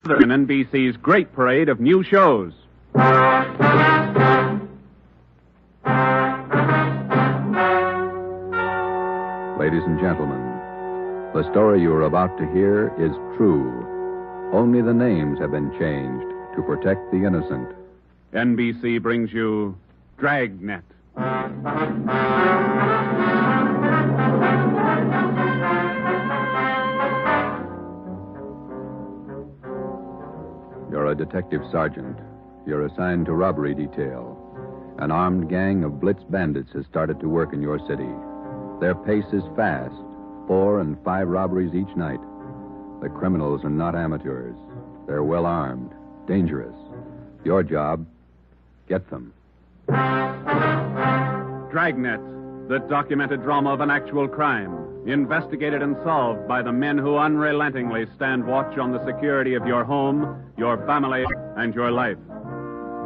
in NBC's great parade of new shows. Ladies and gentlemen, the story you are about to hear is true. Only the names have been changed to protect the innocent. NBC brings you Dragnet. You're a detective sergeant. You're assigned to robbery detail. An armed gang of blitz bandits has started to work in your city. Their pace is fast, 4 and 5 robberies each night. The criminals are not amateurs. They're well armed, dangerous. Your job, get them. Dragnet, the documented drama of an actual crime, investigated and solved by the men who unrelentingly stand watch on the security of your home, your family, and your life.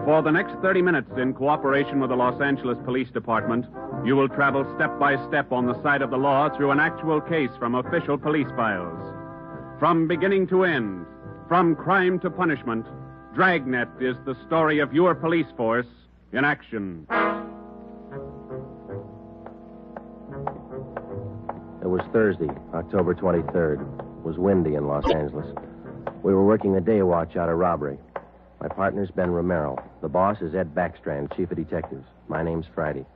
For the next 30 minutes, in cooperation with the Los Angeles Police Department, you will travel step by step on the side of the law through an actual case from official police files. From beginning to end, from crime to punishment, Dragnet is the story of your police force in action. It was Thursday, October 23rd. It was windy in Los Angeles. We were working the day watch out of robbery. My partner's Ben Romero. The boss is Ed Backstrand, chief of detectives. My name's Friday.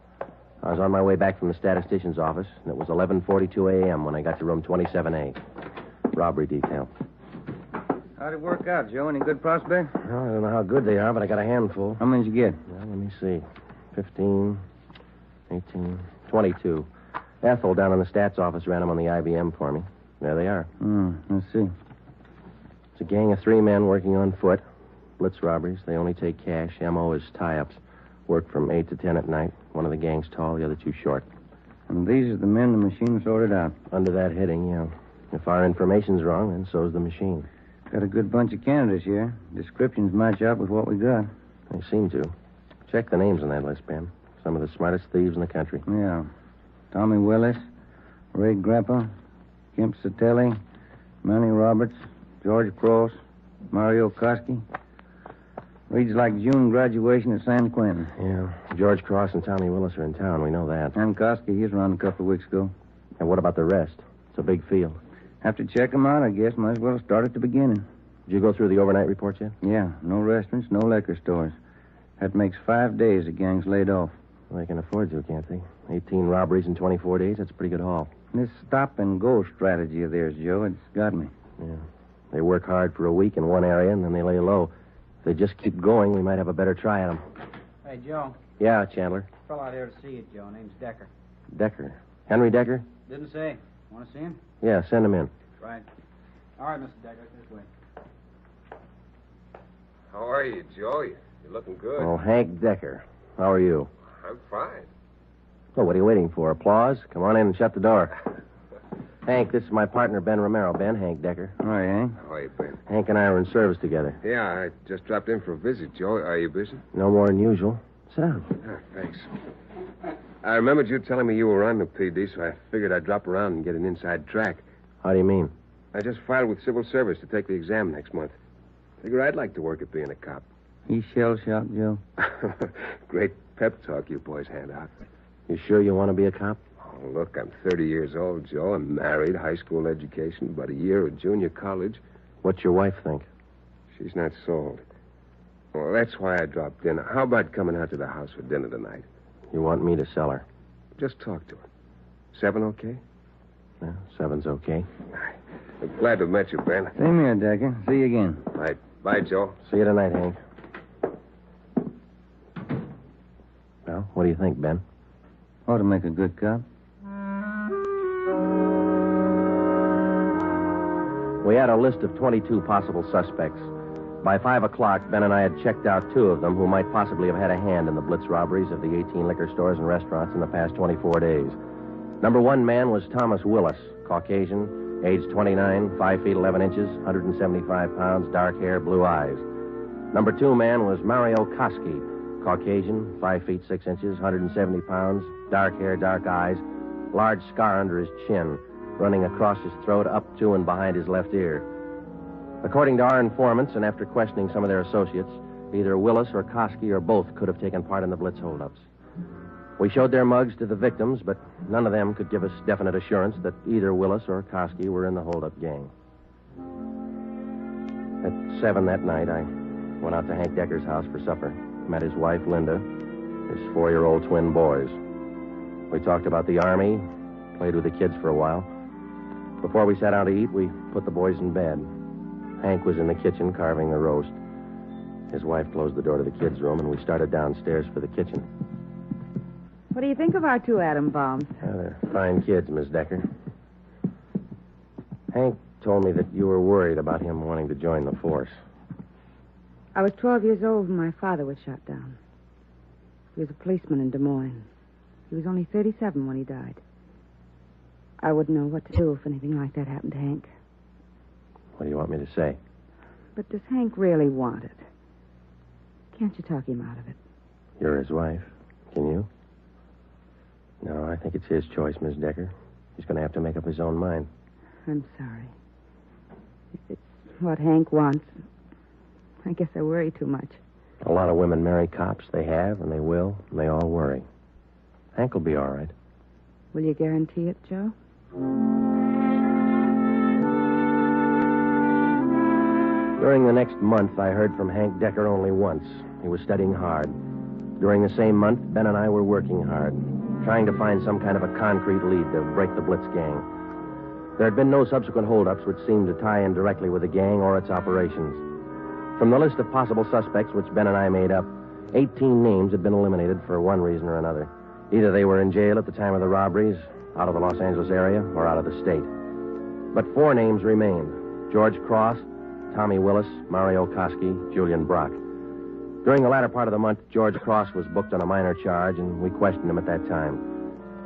I was on my way back from the statistician's office, and it was 11:42 a.m. when I got to room 27A. Robbery detail. How'd it work out, Joe? Any good prospect? Well, I don't know how good they are, but I got a handful. How many did you get? Well, let me see. 15, 18, 22. Ethel down in the stats office ran them on the IBM for me. There they are. Let's see. It's a gang of 3 men working on foot. Blitz robberies. They only take cash. M.O. is tie-ups. Work from 8 to 10 at night. One of the gang's tall, the other 2 short. And these are the men the machine sorted out. Under that heading, yeah. If our information's wrong, then so's the machine. Got a good bunch of candidates here. Descriptions match up with what we got. They seem to. Check the names on that list, Ben. Some of the smartest thieves in the country. Yeah. Tommy Willis, Ray Grappa, Kemp Satelli, Manny Roberts, George Cross, Mario Koski. Reads like June graduation at San Quentin. Yeah. George Cross and Tommy Willis are in town. We know that. And Koski, he's around a couple of weeks ago. And what about the rest? It's a big field. Have to check them out, I guess. Might as well start at the beginning. Did you go through the overnight reports yet? Yeah. No restaurants, no liquor stores. That makes 5 days the gang's laid off. Well, they can afford to, can't they? 18 robberies in 24 days, that's a pretty good haul. This stop-and-go strategy of theirs, Joe, it's got me. Yeah. They work hard for a week in one area, and then they lay low. If they just keep going, we might have a better try at them. Hey, Joe. Yeah, Chandler. Fell out here to see you, Joe. Name's Decker. Decker. Henry Decker? Didn't say. Want to see him? Yeah, send him in. Right. All right, Mr. Decker. This way. How are you, Joe? You're looking good. Oh, Hank Decker. How are you? I'm fine. Oh, what are you waiting for? Applause? Come on in and shut the door. Hank, this is my partner, Ben Romero. Ben, Hank Decker. All right, Hank. How are you, Ben? Hank and I are in service together. Yeah, I just dropped in for a visit, Joe. Are you busy? No more than usual. Sit down. Thanks. I remembered you telling me you were on the PD, so I figured I'd drop around and get an inside track. How do you mean? I just filed with Civil Service to take the exam next month. Figure I'd like to work at being a cop. He's shell-shocked, Joe. Great pep talk you boys hand out. You sure you want to be a cop? Oh, look, I'm 30 years old, Joe. I'm married, high school education, about a year at junior college. What's your wife think? She's not sold. Well, that's why I dropped in. How about coming out to the house for dinner tonight? You want me to sell her? Just talk to her. 7 okay? Yeah, 7's okay. I'm glad to have met you, Ben. Same here, Decker. See you again. Right. Bye, Joe. See you tonight, Hank. Well, what do you think, Ben? Ought to make a good cop. We had a list of 22 possible suspects. By 5 o'clock, Ben and I had checked out 2 of them who might possibly have had a hand in the blitz robberies of the 18 liquor stores and restaurants in the past 24 days. Number 1 man was Thomas Willis, Caucasian, age 29, 5 feet 11 inches, 175 pounds, dark hair, blue eyes. Number 2 man was Mario Koski, Caucasian, 5 feet 6 inches, 170 pounds, dark hair, dark eyes, large scar under his chin, running across his throat, up to and behind his left ear. According to our informants, and after questioning some of their associates, either Willis or Koski or both could have taken part in the Blitz holdups. We showed their mugs to the victims, but none of them could give us definite assurance that either Willis or Koski were in the holdup gang. At 7 that night, I went out to Hank Decker's house for supper. Met his wife, Linda, his 4-year-old twin boys. We talked about the Army, played with the kids for a while. Before we sat down to eat, we put the boys in bed. Hank was in the kitchen carving the roast. His wife closed the door to the kids' room, and we started downstairs for the kitchen. What do you think of our two atom bombs? They're fine kids, Miss Decker. Hank told me that you were worried about him wanting to join the force. I was 12 years old when my father was shot down. He was a policeman in Des Moines. He was only 37 when he died. I wouldn't know what to do if anything like that happened to Hank. What do you want me to say? But does Hank really want it? Can't you talk him out of it? You're his wife. Can you? No, I think it's his choice, Miss Decker. He's going to have to make up his own mind. I'm sorry. If it's what Hank wants, I guess I worry too much. A lot of women marry cops. They have, and they will, and they all worry. Hank will be all right. Will you guarantee it, Joe? During the next month, I heard from Hank Decker only once. He was studying hard. During the same month, Ben and I were working hard, trying to find some kind of a concrete lead to break the Blitz gang. There had been no subsequent holdups which seemed to tie in directly with the gang or its operations. From the list of possible suspects which Ben and I made up, 18 names had been eliminated for one reason or another. Either they were in jail at the time of the robberies, out of the Los Angeles area, or out of the state. But 4 names remained: George Cross, Tommy Willis, Mario Koski, Julian Brock. During the latter part of the month, George Cross was booked on a minor charge, and we questioned him at that time.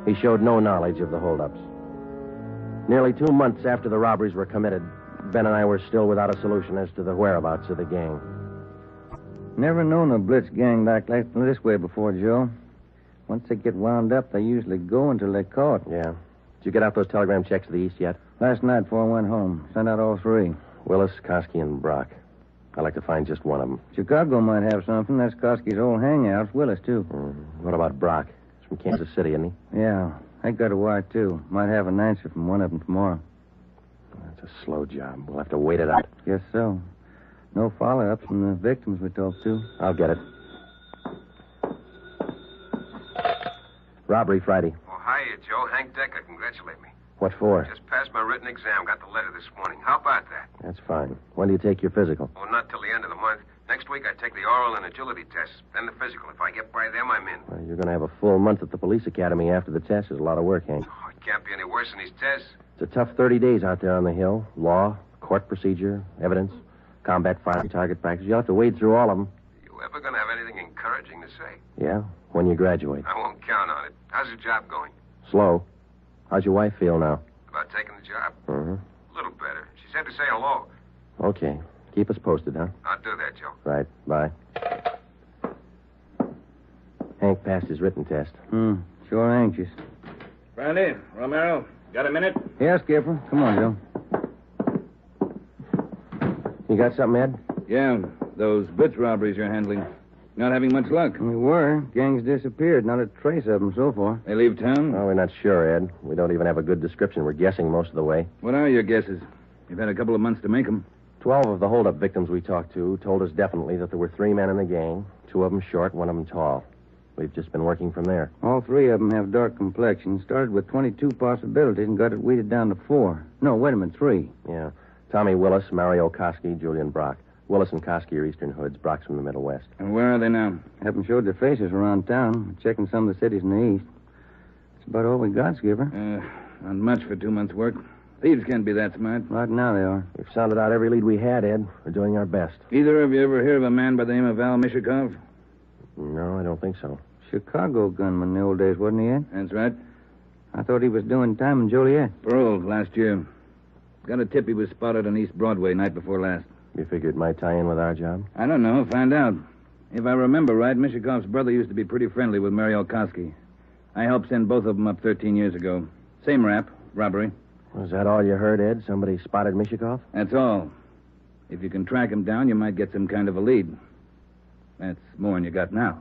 He showed no knowledge of the holdups. Nearly 2 months after the robberies were committed, Ben and I were still without a solution as to the whereabouts of the gang. Never known a Blitz gang like this way before, Joe. Once they get wound up, they usually go until they're caught. Yeah. Did you get out those telegram checks to the east yet? Last night before I went home. Sent out all 3. Willis, Koski, and Brock. I'd like to find just one of them. Chicago might have something. That's Koski's old hangout. Willis, too. What about Brock? He's from Kansas City, isn't he? Yeah. I got a wire, too. Might have an answer from one of them tomorrow. That's a slow job. We'll have to wait it out. Guess so. No follow-ups from the victims we talked to. I'll get it. Robbery Friday. Oh, hiya, Joe. Hank Decker. Congratulate me. What for? Just passed my written exam. Got the letter this morning. How about that? That's fine. When do you take your physical? Oh, not till the end of the month. Next week I take the oral and agility tests, then the physical. If I get by them, I'm in. Well, you're going to have a full month at the police academy after the test. There's a lot of work, Hank. Oh, it can't be any worse than these tests. It's a tough 30 days out there on the Hill. Law, court procedure, evidence, combat firing, target practice. You'll have to wade through all of them. You ever going to have anything encouraging to say? Yeah, when you graduate. I won't count on it. How's your job going? Slow. How's your wife feel now? About taking the job? Uh-huh. A little better. She said to say hello. Okay. Keep us posted, huh? I'll do that, Joe. Right. Bye. Hank passed his written test. Sure anxious. Brandy, Romero, got a minute? Yeah, Skipper. Come on, Joe. You got something, Ed? Yeah, those Blitz robberies you're handling. Not having much luck. We were. Gang's disappeared. Not a trace of them so far. They leave town? Well, we're not sure, Ed. We don't even have a good description. We're guessing most of the way. What are your guesses? You've had a couple of months to make them. 12 of the holdup victims we talked to told us definitely that there were 3 men in the gang, 2 of them short, 1 of them tall. We've just been working from there. All 3 of them have dark complexions. Started with 22 possibilities and got it weeded down to 4. No, wait a minute, 3. Yeah. Tommy Willis, Mario Koski, Julian Brock. Willis and Koski are Eastern Hoods. Brock's from the Middle West. And where are they now? Haven't showed their faces around town. Checking some of the cities in the east. That's about all we got, Skipper. Not much for 2 months' work. Thieves can't be that smart. Right now they are. We've sounded out every lead we had, Ed. We're doing our best. Either of you ever hear of a man by the name of Al Mishikov? No, I don't think so. Chicago gunman in the old days, wasn't he, Ed? That's right. I thought he was doing time in Joliet. Paroled last year. Got a tip he was spotted on East Broadway night before last. You figured it might tie in with our job? I don't know. Find out. If I remember right, Mishikov's brother used to be pretty friendly with Mario Koski. I helped send both of them up 13 years ago. Same rap, robbery. Was that all you heard, Ed? Somebody spotted Mishikov? That's all. If you can track him down, you might get some kind of a lead. That's more than you got now.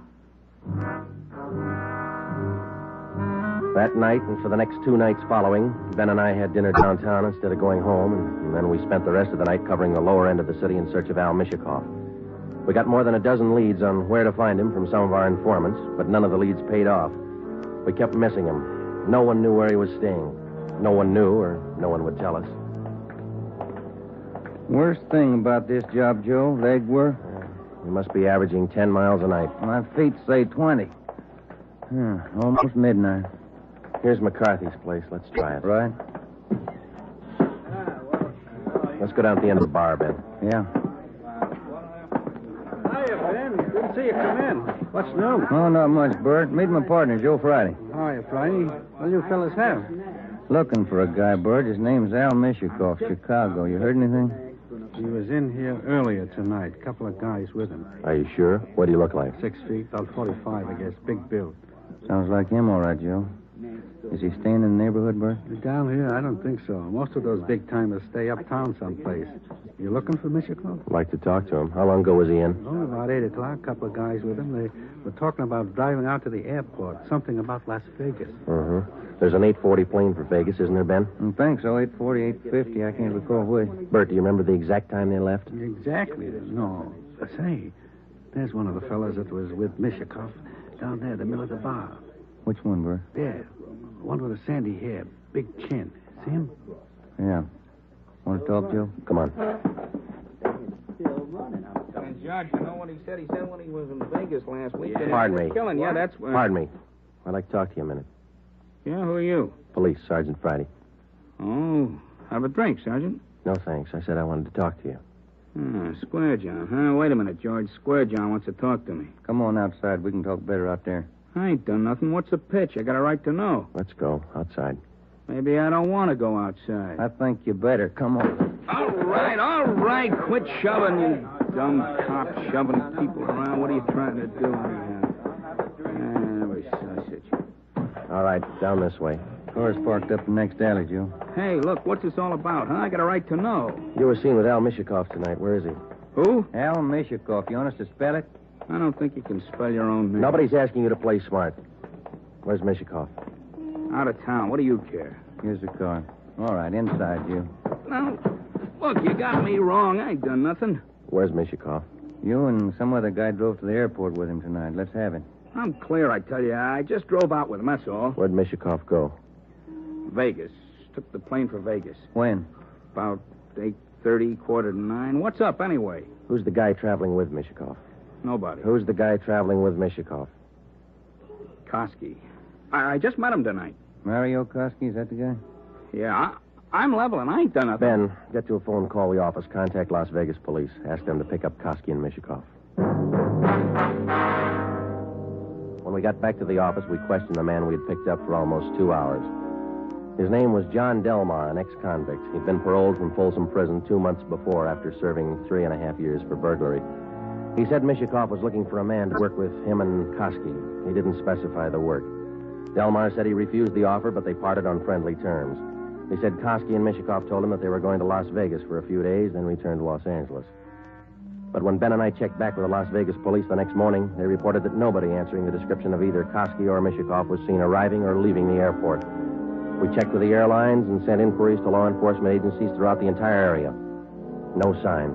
That night and for the next 2 nights following, Ben and I had dinner downtown instead of going home, and then we spent the rest of the night covering the lower end of the city in search of Al Mishikoff. We got more than a dozen leads on where to find him from some of our informants, but none of the leads paid off. We kept missing him. No one knew where he was staying. No one knew, or no one would tell us. Worst thing about this job, Joe, legwork. We must be averaging 10 miles a night. My feet say 20. Almost midnight. Here's McCarthy's place. Let's try it. Right? Let's go down to the end of the bar, Ben. Yeah. Hiya, Ben. Good to see you come in. What's new? Oh, not much, Bert. Meet my partner, Joe Friday. Hiya, Friday. What do you fellas have? Looking for a guy, Bert. His name's Al Mishikoff, Chicago. You heard anything? He was in here earlier tonight. A couple of guys with him. Are you sure? What do you look like? 6 feet, about 45, I guess. Big build. Sounds like him, all right, Joe. Is he staying in the neighborhood, Bert? Down here, I don't think so. Most of those big-timers stay uptown someplace. You looking for Mishikoff? I'd like to talk to him. How long ago was he in? Oh, about 8 o'clock. A couple of guys with him. They were talking about driving out to the airport. Something about Las Vegas. There's an 840 plane for Vegas, isn't there, Ben? I think so. 840, 850. I can't recall which. Bert, do you remember the exact time they left? Exactly. No. Say, there's one of the fellas that was with Mishikoff down there in the middle of the bar. Which one, Bert? There. One with a sandy hair, big chin. See him? Yeah. Want to talk, Joe? Come on. And Judge, you know what he said? He said when he was in Vegas last week. Pardon me. Killing, yeah, that's where. Pardon me. I'd like to talk to you a minute. Yeah, who are you? Police, Sergeant Friday. Oh, have a drink, Sergeant. No, thanks. I said I wanted to talk to you. Square John, huh? Wait a minute, George. Square John wants to talk to me. Come on outside. We can talk better out there. I ain't done nothing. What's the pitch? I got a right to know. Let's go. Outside. Maybe I don't want to go outside. I think you better. Come on. All right. Quit shoving, you dumb cop, shoving people around. What are you trying to do anyhow? Every sausage. All right, down this way. Car's parked up the next alley, Joe. Hey, look, what's this all about, huh? I got a right to know. You were seen with Al Mishikoff tonight. Where is he? Who? Al Mishikoff. You want us to spell it? I don't think you can spell your own name. Nobody's asking you to play smart. Where's Mishikoff? Out of town. What do you care? Here's the car. All right, inside, you. Now, look, you got me wrong. I ain't done nothing. Where's Mishikoff? You and some other guy drove to the airport with him tonight. Let's have it. I'm clear, I tell you. I just drove out with him, that's all. Where'd Mishikoff go? Vegas. Took the plane for Vegas. When? About 8:30, 8:45. What's up, anyway? Who's the guy traveling with Mishikoff? Nobody. Who's the guy traveling with Mishikoff? Koski. I just met him tonight. Mario Koski, is that the guy? Yeah, I'm leveling. I ain't done nothing. Ben, get to a phone, call the office, contact Las Vegas police. Ask them to pick up Koski and Mishikoff. When we got back to the office, we questioned the man we had picked up for almost 2 hours. His name was John Delmar, an ex-convict. He'd been paroled from Folsom Prison 2 months before after serving 3.5 years for burglary. He said Mishikoff was looking for a man to work with him and Koski. He didn't specify the work. Delmar said he refused the offer, but they parted on friendly terms. He said Koski and Mishikoff told him that they were going to Las Vegas for a few days, then return to Los Angeles. But when Ben and I checked back with the Las Vegas police the next morning, they reported that nobody answering the description of either Koski or Mishikoff was seen arriving or leaving the airport. We checked with the airlines and sent inquiries to law enforcement agencies throughout the entire area. No sign.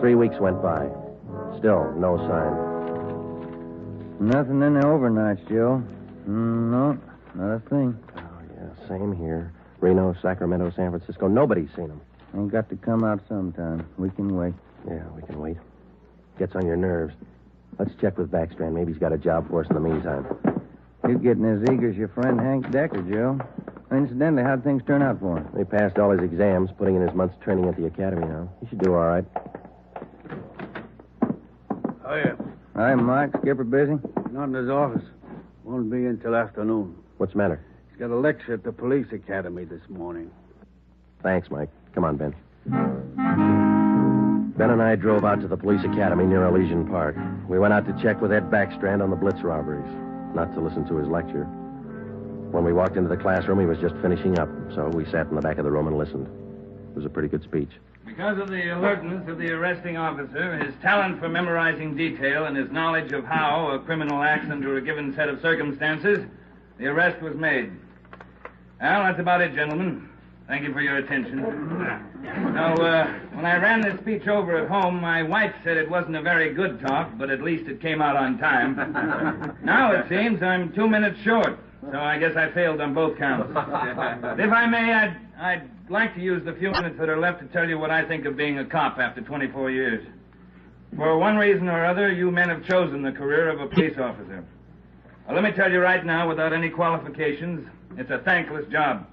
3 weeks went by. Still no sign. Nothing in the overnights, Joe. No, not a thing. Oh, yeah, same here. Reno, Sacramento, San Francisco. Nobody's seen them. Ain't got to come out sometime. We can wait. Yeah, we can wait. Gets on your nerves. Let's check with Backstrand. Maybe he's got a job for us in the meantime. You getting as eager as your friend Hank Decker, Joe. Incidentally, how'd things turn out for him? He passed all his exams, putting in his month's training at the academy now. He should do all right. Hiya. Hi, Mike. Skipper busy? Not in his office. Won't be in till afternoon. What's the matter? He's got a lecture at the police academy this morning. Thanks, Mike. Come on, Ben. Ben and I drove out to the police academy near Elysian Park. We went out to check with Ed Backstrand on the Blitz robberies, not to listen to his lecture. When we walked into the classroom, he was just finishing up, so we sat in the back of the room and listened. It was a pretty good speech. Because of the alertness of the arresting officer, his talent for memorizing detail, and his knowledge of how a criminal acts under a given set of circumstances, the arrest was made. Well, that's about it, gentlemen. Thank you for your attention. Now, when I ran this speech over at home, my wife said it wasn't a very good talk, but at least it came out on time. Now it seems I'm 2 minutes short, so I guess I failed on both counts. If I may, I'd like to use the few minutes that are left to tell you what I think of being a cop after 24 years. For one reason or other, you men have chosen the career of a police officer. Well, let me tell you right now, without any qualifications, it's a thankless job.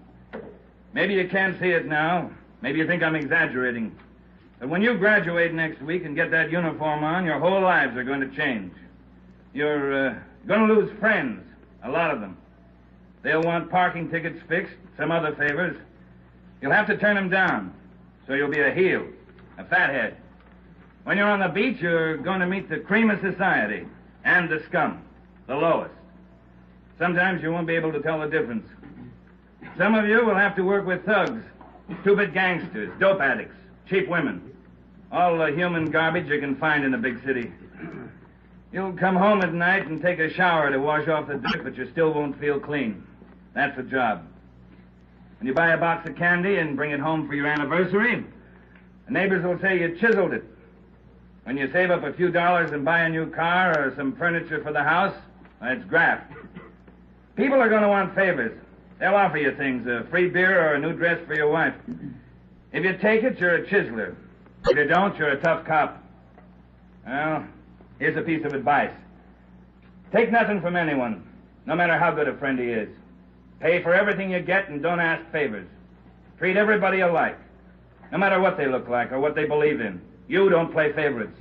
Maybe you can't see it now. Maybe you think I'm exaggerating. But when you graduate next week and get that uniform on, your whole lives are going to change. You're going to lose friends, a lot of them. They'll want parking tickets fixed, some other favors. You'll have to turn them down, so you'll be a heel, a fathead. When you're on the beach, you're going to meet the cream of society and the scum, the lowest. Sometimes you won't be able to tell the difference. Some of you will have to work with thugs, stupid gangsters, dope addicts, cheap women, all the human garbage you can find in a big city. You'll come home at night and take a shower to wash off the dirt, but you still won't feel clean. That's the job. When you buy a box of candy and bring it home for your anniversary, the neighbors will say you chiseled it. When you save up a few dollars and buy a new car or some furniture for the house, it's graft. People are going to want favors. They'll offer you things, a free beer or a new dress for your wife. If you take it, you're a chiseler. If you don't, you're a tough cop. Well, here's a piece of advice. Take nothing from anyone, no matter how good a friend he is. Pay for everything you get and don't ask favors. Treat everybody alike, no matter what they look like or what they believe in. You don't play favorites.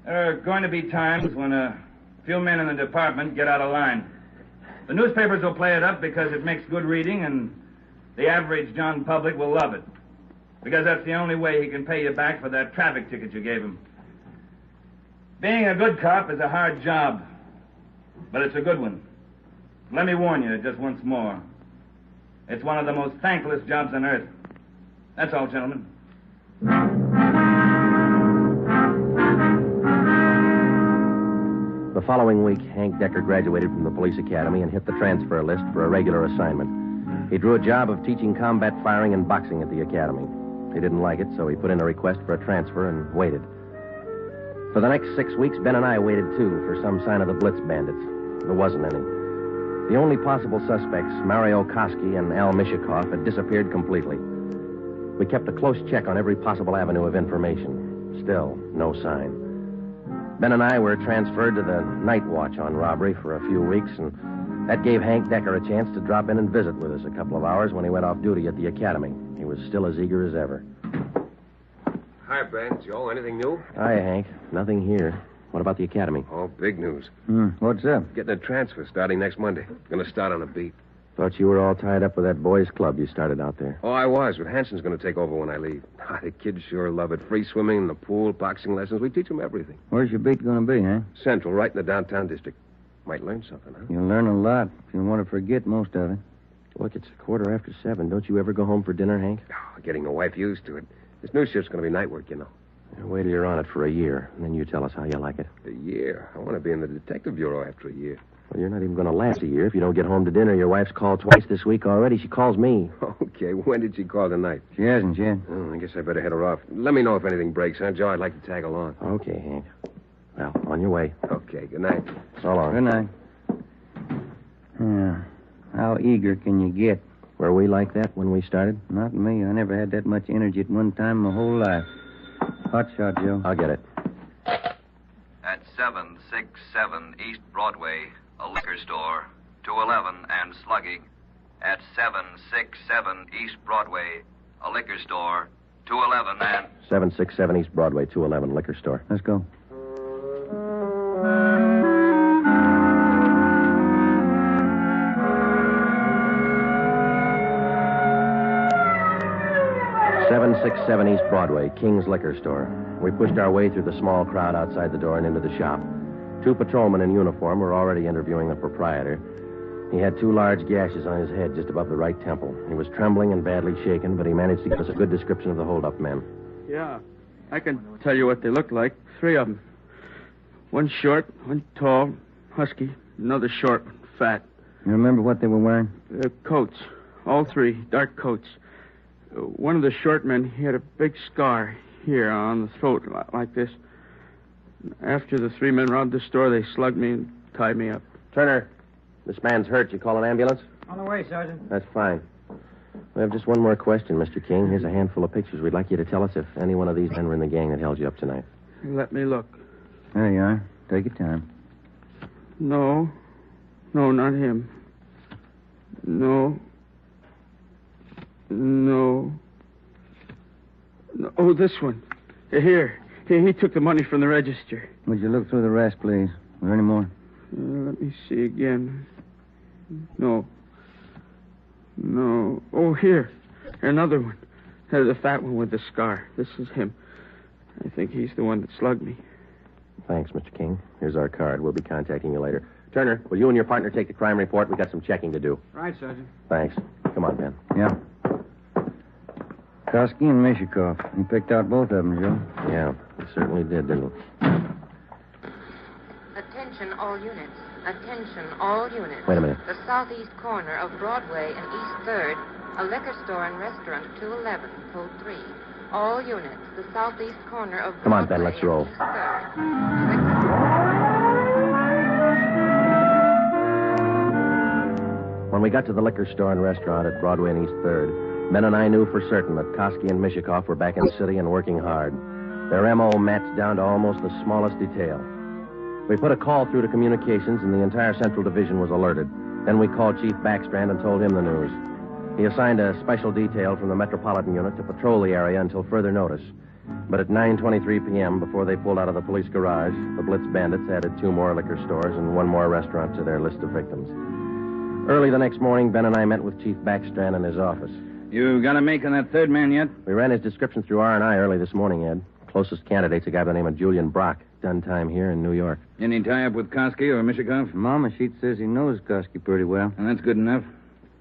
There are going to be times when a few men in the department get out of line. The newspapers will play it up because it makes good reading, and the average John public will love it, because that's the only way he can pay you back for that traffic ticket you gave him. Being a good cop is a hard job, but it's a good one. Let me warn you just once more. It's one of the most thankless jobs on earth. That's all, gentlemen. The following week, Hank Decker graduated from the police academy and hit the transfer list for a regular assignment. He drew a job of teaching combat firing and boxing at the academy. He didn't like it, so he put in a request for a transfer and waited. For the next 6 weeks, Ben and I waited, too, for some sign of the Blitz bandits. There wasn't any. The only possible suspects, Mario Koski and Al Mishikoff, had disappeared completely. We kept a close check on every possible avenue of information. Still, no sign. Ben and I were transferred to the night watch on robbery for a few weeks, and that gave Hank Decker a chance to drop in and visit with us a couple of hours when he went off duty at the academy. He was still as eager as ever. Hi, Ben. Joe, anything new? Hi, Hank. Nothing here. What about the academy? Oh, big news. What's up? Getting a transfer starting next Monday. Going to start on a beat. Thought you were all tied up with that boys' club you started out there. Oh, I was, but Hanson's going to take over when I leave. The kids sure love it. Free swimming in the pool, boxing lessons. We teach them everything. Where's your beat going to be, huh? Central, right in the downtown district. Might learn something, huh? You'll learn a lot if you want to forget most of it. Look, it's 7:15. Don't you ever go home for dinner, Hank? Oh, getting the wife used to it. This new shift's going to be night work, you know. Wait till you're on it for a year, and then you tell us how you like it. A year? I want to be in the detective bureau after a year. Well, you're not even going to last a year if you don't get home to dinner. Your wife's called twice this week already. She calls me. Okay, when did she call tonight? She hasn't yet. Oh, I guess I better head her off. Let me know if anything breaks, huh, Joe? I'd like to tag along. Okay, Hank. Well, on your way. Okay, good night. So long. Good night. Yeah. How eager can you get? Were we like that when we started? Not me. I never had that much energy at one time my whole life. Hot shot, Joe. I'll get it. At 767 East Broadway, a liquor store, 211 and slugging. At 767 East Broadway, a liquor store, 211 and... 767 East Broadway, 211, liquor store. Let's go. East Broadway, King's Liquor Store. We pushed our way through the small crowd outside the door and into the shop. 2 patrolmen in uniform were already interviewing the proprietor. He had 2 large gashes on his head just above the right temple. He was trembling and badly shaken, but he managed to give us a good description of the hold-up men. Yeah, I can tell you what they look like. 3 of them. One short, one tall, husky, another short, fat. You remember what they were wearing? Coats. All 3, dark coats. One of the short men, he had a big scar here on the throat, like this. After the 3 men robbed the store, they slugged me and tied me up. Turner, this man's hurt. You call an ambulance? On the way, Sergeant. That's fine. We have just one more question, Mr. King. Here's a handful of pictures. We'd like you to tell us if any one of these men were in the gang that held you up tonight. Let me look. There you are. Take your time. No. No, not him. No. No. Oh, this one. Here. He took the money from the register. Would you look through the rest, please? Are there any more? Let me see again. No. No. Oh, here. Another one. The fat one with the scar. This is him. I think he's the one that slugged me. Thanks, Mr. King. Here's our card. We'll be contacting you later. Turner, will you and your partner take the crime report? We got some checking to do. Right, Sergeant. Thanks. Come on, Ben. Yeah. Koski and Mishikov. He picked out both of them, Joe. Yeah, he certainly did, didn't he? Attention, all units. Attention, all units. Wait a minute. The southeast corner of Broadway and East 3rd, a liquor store and restaurant, 211, code 3. All units. The southeast corner of Broadway. Come on, Ben, let's roll. And East 3rd. When we got to the liquor store and restaurant at Broadway and East 3rd, Ben and I knew for certain that Koski and Mishikov were back in the city and working hard. Their M.O. matched down to almost the smallest detail. We put a call through to communications, and the entire Central Division was alerted. Then we called Chief Backstrand and told him the news. He assigned a special detail from the Metropolitan Unit to patrol the area until further notice. But at 9:23 p.m., before they pulled out of the police garage, the Blitz bandits added 2 more liquor stores and 1 more restaurant to their list of victims. Early the next morning, Ben and I met with Chief Backstrand in his office. You got a make on that 3rd man yet? We ran his description through R&I early this morning, Ed. Closest candidate's a guy by the name of Julian Brock. Done time here in New York. Any tie-up with Koski or Mishikov? Mama sheet says he knows Koski pretty well. And that's good enough.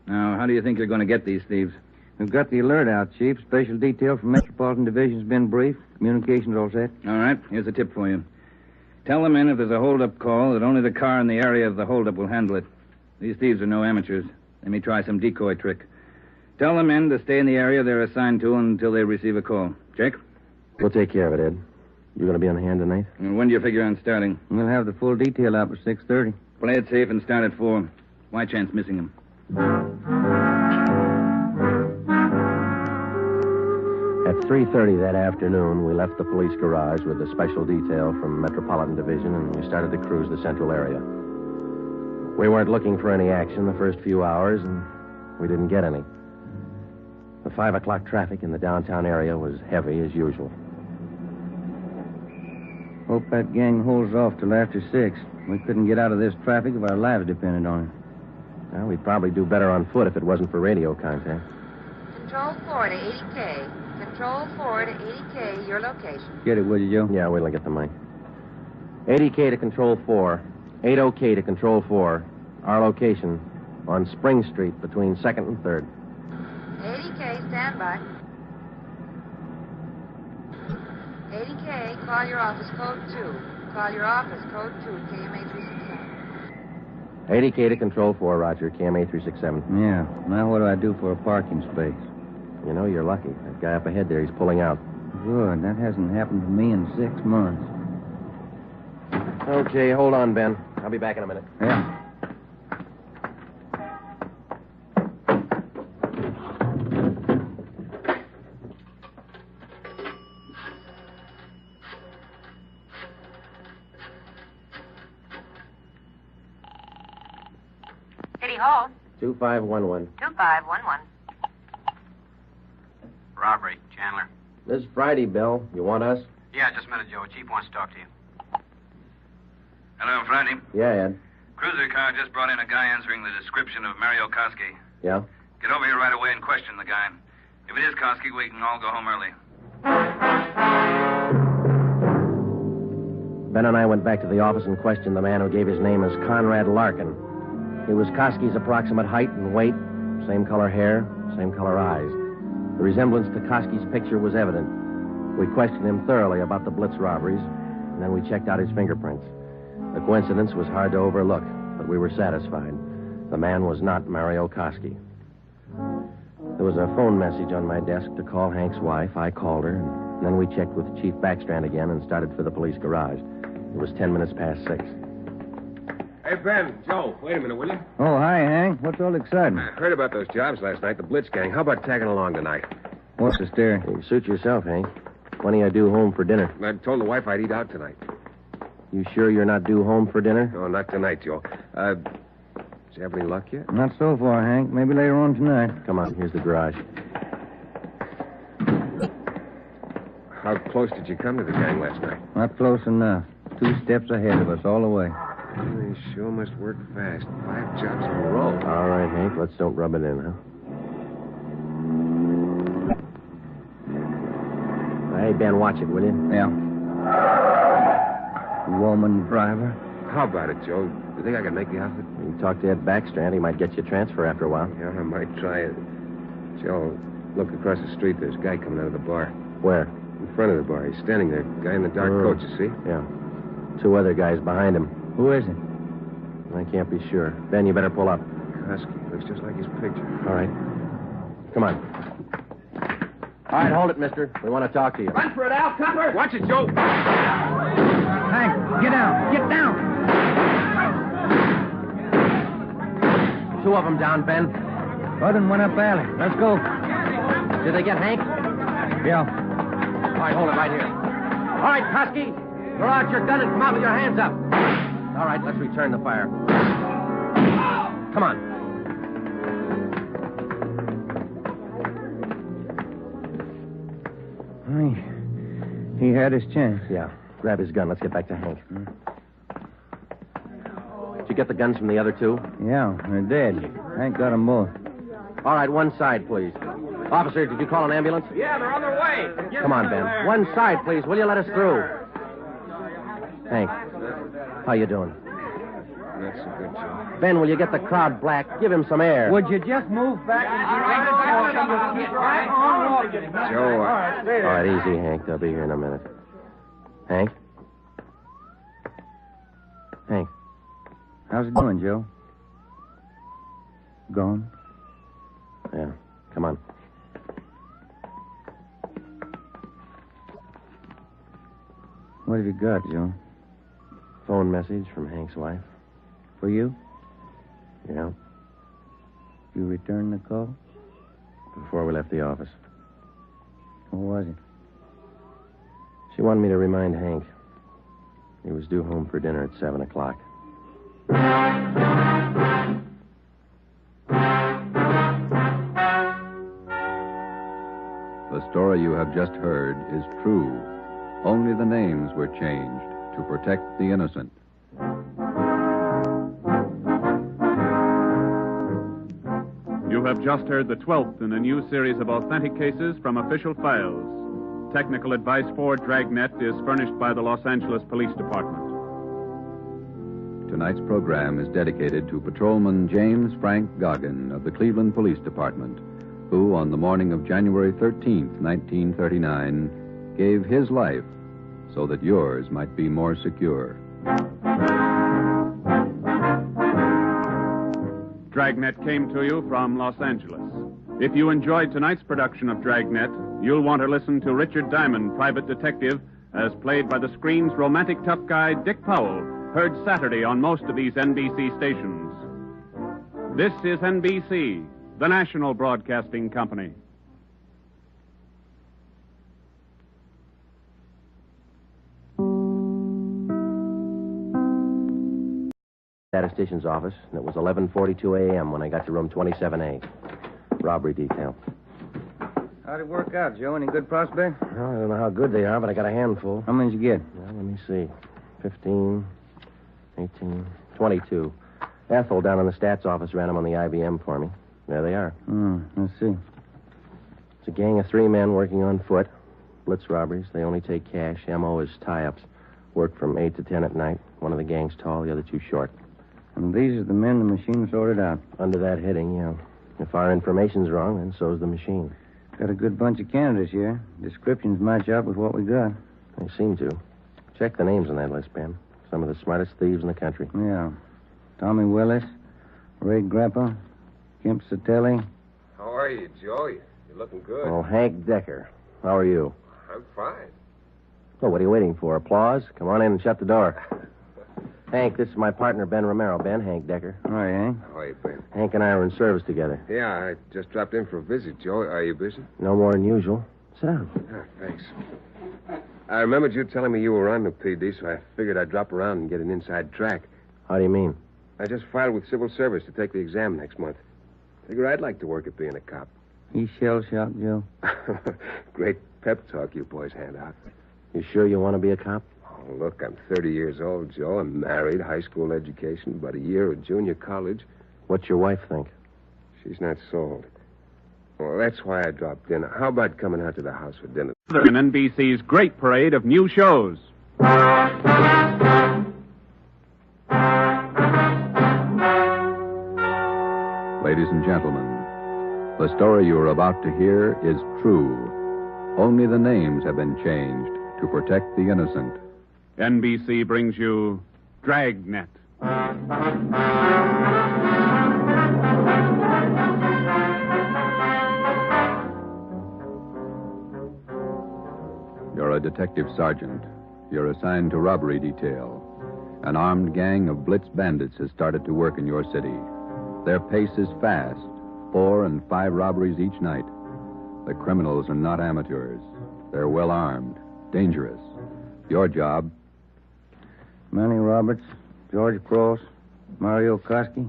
Now, how do you think you're going to get these thieves? We've got the alert out, Chief. Special detail from Metropolitan Division's been briefed. Communications all set. All right, here's a tip for you. Tell the men if there's a hold-up call that only the car in the area of the hold-up will handle it. These thieves are no amateurs. They may try some decoy trick. Tell the men to stay in the area they're assigned to until they receive a call. Check? We'll take care of it, Ed. You going to be on hand tonight? And when do you figure on starting? We'll have the full detail out by 6:30. Play it safe and start at 4. Why chance missing them? At 3:30 that afternoon, we left the police garage with a special detail from Metropolitan Division, and we started to cruise the central area. We weren't looking for any action the first few hours, and we didn't get any. The 5 o'clock traffic in the downtown area was heavy as usual. Hope that gang holds off till after 6. We couldn't get out of this traffic if our lives depended on it. Well, we'd probably do better on foot if it wasn't for radio contact. Control 4 to 80K. Control 4 to 80K, your location. Get it, will you, Joe? Yeah, wait till I get the mic. 80K to Control 4. 80K to Control 4. Our location on Spring Street between 2nd and 3rd. 80K, stand by. 80K, call your office code 2. Call your office code 2, KMA 367. 80K to Control 4, Roger, KMA 367. Yeah. Now what do I do for a parking space? You know, you're lucky. That guy up ahead there, he's pulling out. Good. That hasn't happened to me in 6 months. Okay, hold on, Ben. I'll be back in a minute. Yeah. City Hall. 2511. 2511. Robbery, Chandler. This Friday, Bill. You want us? Yeah, just a minute, Joe. Chief wants to talk to you. Hello, Friday. Yeah, Ed. Cruiser car just brought in a guy answering the description of Mario Koski. Yeah? Get over here right away and question the guy. If it is Koski, we can all go home early. Ben and I went back to the office and questioned the man who gave his name as Conrad Larkin. He was Koski's approximate height and weight, same color hair, same color eyes. The resemblance to Koski's picture was evident. We questioned him thoroughly about the Blitz robberies, and then we checked out his fingerprints. The coincidence was hard to overlook, but we were satisfied. The man was not Mario Koski. There was a phone message on my desk to call Hank's wife. I called her, and then we checked with Chief Backstrand again and started for the police garage. It was 10 minutes past 6. Hey, Ben, Joe, wait a minute, will you? Oh, hi, Hank. What's all the excitement? I heard about those jobs last night, the Blitz gang. How about tagging along tonight? What's the stir? You suit yourself, Hank. When are you due home for dinner? I told the wife I'd eat out tonight. You sure you're not due home for dinner? No, not tonight, Joe. Did you have any luck yet? Not so far, Hank. Maybe later on tonight. Come on, here's the garage. How close did you come to the gang last night? Not close enough. 2 steps ahead of us all the way. They sure must work fast. 5 jobs in a row. All right, Hank, let's don't rub it in, huh? Hey, Ben, watch it, will you? Yeah. Woman driver. How about it, Joe? You think I can make the outfit? You talk to Ed Backstrand. He might get you a transfer after a while. Yeah, I might try it. Joe, look across the street. There's a guy coming out of the bar. Where? In front of the bar. He's standing there. Guy in the dark coat, you see? Yeah. 2 other guys behind him. Who is it? I can't be sure. Ben, you better pull up. Koski. Looks just like his picture. All right. Come on. All right, hold it, mister. We want to talk to you. Run for it, Al. Copper. Watch it, Joe. Hank, get down. Get down. 2 of them down, Ben. Other one up alley. Let's go. Did they get Hank? Yeah. All right, hold it right here. All right, Koski. Throw out your gun and come out with your hands up. All right, let's return the fire. Come on. He had his chance. Yeah. Grab his gun. Let's get back to Hank. Did you get the guns from the other 2? Yeah, they're dead. Hank got them both. All right, one side, please. Officer, did you call an ambulance? Yeah, they're on their way. Come on, Ben. One side, please. Will you let us through? Hank, how you doing? Not so good, Joe. Ben, will you get the crowd black? Give him some air. Would you just move back? Joe, All right, easy, Hank. They'll be here in a minute. Hank? Hank? How's it going, Joe? Gone? Yeah. Come on. What have you got, Joe? Phone message from Hank's wife. For you? Yeah. You returned the call? Before we left the office. What was it? She wanted me to remind Hank. He was due home for dinner at 7 o'clock. The story you have just heard is true. Only the names were changed to protect the innocent. You have just heard the 12th in a new series of authentic cases from official files. Technical advice for Dragnet is furnished by the Los Angeles Police Department. Tonight's program is dedicated to Patrolman James Frank Goggin of the Cleveland Police Department, who, on the morning of January 13th, 1939, gave his life so that yours might be more secure. Dragnet came to you from Los Angeles. If you enjoyed tonight's production of Dragnet, you'll want to listen to Richard Diamond, private detective, as played by the screen's romantic tough guy, Dick Powell, heard Saturday on most of these NBC stations. This is NBC, the national broadcasting company. Statistician's office, and it was 11:42 a.m. when I got to room 27A. Robbery detail. How'd it work out, Joe? Any good prospect? Well, I don't know how good they are, but I got a handful. How many did you get? Well, let me see. 15, 18, 22. Ethel down in the stats office ran them on the IBM for me. There they are. Let's see. It's a gang of 3 men working on foot. Blitz robberies. They only take cash. M.O. is tie-ups. Work from 8 to 10 at night. One of the gang's tall, the other 2 short. And these are the men the machine sorted out. Under that heading, yeah. If our information's wrong, then so's the machine. Got a good bunch of candidates here. Descriptions match up with what we got. They seem to. Check the names on that list, Ben. Some of the smartest thieves in the country. Yeah. Tommy Willis, Ray Grappa, Kemp Satelli. How are you, Joe? You're looking good. Oh, Hank Decker. How are you? I'm fine. Well, what are you waiting for? Applause? Come on in and shut the door. Hank, this is my partner, Ben Romero. Ben, Hank Decker. All right, Hank. How are you, Ben? Hank and I are in service together. Yeah, I just dropped in for a visit, Joe. Are you busy? No more than usual. Sit down. Thanks. I remembered you telling me you were on the PD, so I figured I'd drop around and get an inside track. How do you mean? I just filed with civil service to take the exam next month. Figure I'd like to work at being a cop. He's shell-shocked, Joe. Great pep talk you boys hand out. You sure you want to be a cop? Oh, look, I'm 30 years old, Joe. I'm married, high school education, about a year at junior college. What's your wife think? She's not sold. Well, that's why I dropped in. How about coming out to the house for dinner? In NBC's great parade of new shows. Ladies and gentlemen, the story you are about to hear is true. Only the names have been changed to protect the innocent. NBC brings you Dragnet. You're a detective sergeant. You're assigned to robbery detail. An armed gang of blitz bandits has started to work in your city. Their pace is fast, 4 and 5 robberies each night. The criminals are not amateurs. They're well armed, dangerous. Your job? Manny Roberts, George Cross, Mario Koski.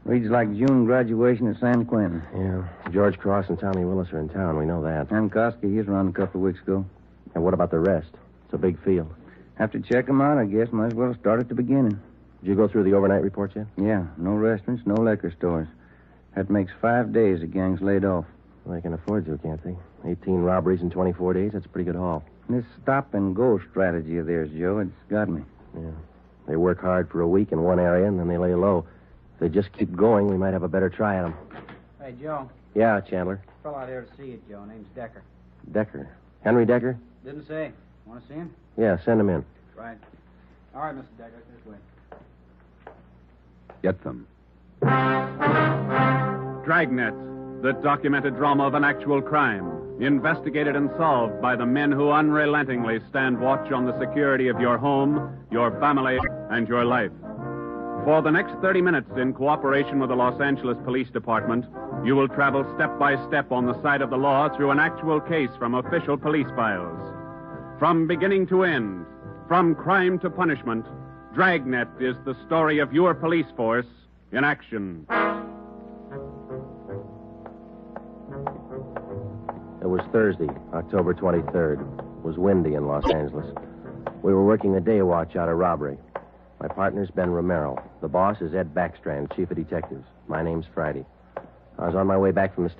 Reads like June graduation at San Quentin. Yeah. George Cross and Tommy Willis are in town. We know that. And Koski, he's around a couple of weeks ago. And what about the rest? It's a big field. Have to check them out, I guess. Might as well start at the beginning. Did you go through the overnight reports yet? Yeah. No restaurants, no liquor stores. That makes 5 days the gang's laid off. Well, they can afford to, can't they? 18 robberies in 24 days, that's a pretty good haul. This stop-and-go strategy of theirs, Joe, it's got me. Yeah. They work hard for a week in one area, and then they lay low. If they just keep going, we might have a better try at them. Hey, Joe. Yeah, Chandler. Fell out here to see you, Joe. Name's Decker. Decker. Henry Decker? Didn't say. Want to see him? Yeah, send him in. Right. All right, Mr. Decker. This way. Get them. Dragnet, the documented drama of an actual crime, investigated and solved by the men who unrelentingly stand watch on the security of your home, your family, and your life. For the next 30 minutes, in cooperation with the Los Angeles Police Department, you will travel step by step on the side of the law through an actual case from official police files. From beginning to end, from crime to punishment, Dragnet is the story of your police force in action. It was Thursday, October 23rd. It was windy in Los Angeles. We were working a day watch out of robbery. My partner's Ben Romero. The boss is Ed Backstrand, chief of detectives. My name's Friday. I was on my way back from the station.